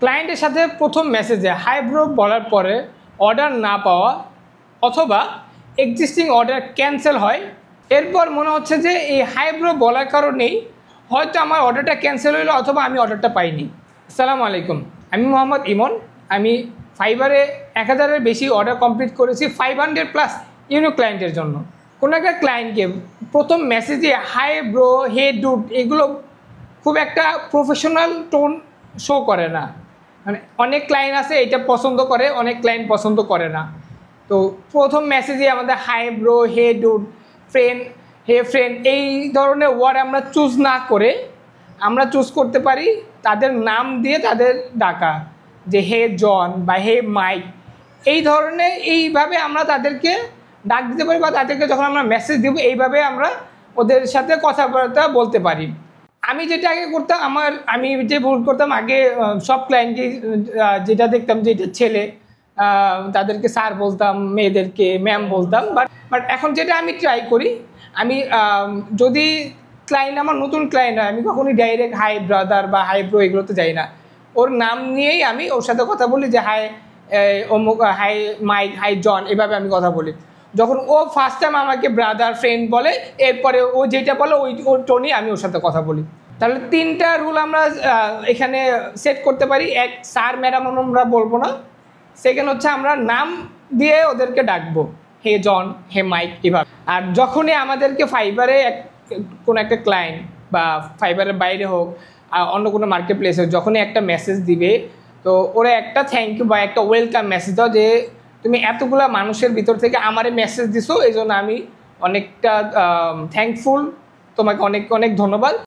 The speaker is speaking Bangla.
ক্লায়েন্টের সাথে প্রথম মেসেজে হাই ব্রো বলার পরে অর্ডার না পাওয়া অথবা এক্সিস্টিং অর্ডার ক্যান্সেল হয়, এরপর মনে হচ্ছে যে এই হাই ব্রো বলার কারণেই হয়তো আমার অর্ডারটা ক্যান্সেল হইলো অথবা আমি অর্ডারটা পাইনি। আসসালামু আলাইকুম, আমি মোহাম্মদ ইমন। আমি ফাইবারে 1000-এর বেশি অর্ডার কমপ্লিট করেছি 500+ ইউনিক ক্লায়েন্টের জন্য। কোনো একটা ক্লায়েন্টকে প্রথম মেসেজে হাই ব্রো, হে ডুড এগুলো খুব একটা প্রফেশনাল টোন শো করে না। মানে অনেক ক্লায়েন্ট আছে এটা পছন্দ করে, অনেক ক্লায়েন্ট পছন্দ করে না। তো প্রথম মেসেজে আমাদের হাই ব্রো, হে ডুড, ফ্রেন্ড, হে ফ্রেন্ড এই ধরনের ওয়ার্ড আমরা চুজ না করে আমরা চুজ করতে পারি তাদের নাম দিয়ে তাদের ডাকা, যে হে জন বা হে মাইক, এই ধরনের এইভাবে আমরা তাদেরকে ডাক দিতে পারি বা তাদেরকে যখন আমরা মেসেজ দেবো এইভাবে আমরা ওদের সাথে কথাবার্তা বলতে পারি। আমি যেটা আগে করতাম, আমি যে ভুল করতাম আগে সব ক্লায়েন্টকে যেটা দেখতাম যে এটা ছেলে তাদেরকে স্যার বলতাম, মেয়েদেরকে ম্যাম বলতাম। বাট এখন যেটা আমি ট্রাই করি, আমি যদি ক্লায়েন্ট আমার নতুন ক্লায়েন্ট হয় আমি কখনোই ডাইরেক্ট হাই ব্রাদার বা হাই ব্রো এগুলোতে যাই না। ওর নাম নিয়েই আমি ওর সাথে কথা বলি যে হাই অমুক, হাই মাইক, হাই জন, এভাবে আমি কথা বলি। যখন ও ফার্স্ট টাইম আমাকে ব্রাদার ফ্রেন্ড বলে, এরপরে ও যেটা বলে ওর টোনই আমি ওর সাথে কথা বলি। তাহলে 3টা রুল আমরা এখানে সেট করতে পারি। এক, স্যার ম্যাডাম আমরা বলবো না। সেকেন্ড হচ্ছে আমরা নাম দিয়ে ওদেরকে ডাকবো, হে জন, হে মাইক, এভাবে। আর যখনই আমাদেরকে ফাইবারে কোনো একটা ক্লায়েন্ট বা ফাইবারের বাইরে হোক অন্য কোনো মার্কেট প্লেসে হোক, যখনই একটা মেসেজ দিবে তো ওরা একটা থ্যাংক ইউ বা একটা ওয়েলকাম মেসেজ দাও, যে তুমি এতগুলা মানুষের ভিতর থেকে আমারে মেসেজ দিছো, এই জন্য আমি অনেকটা থ্যাঙ্কফুল, তোমাকে অনেক অনেক ধন্যবাদ।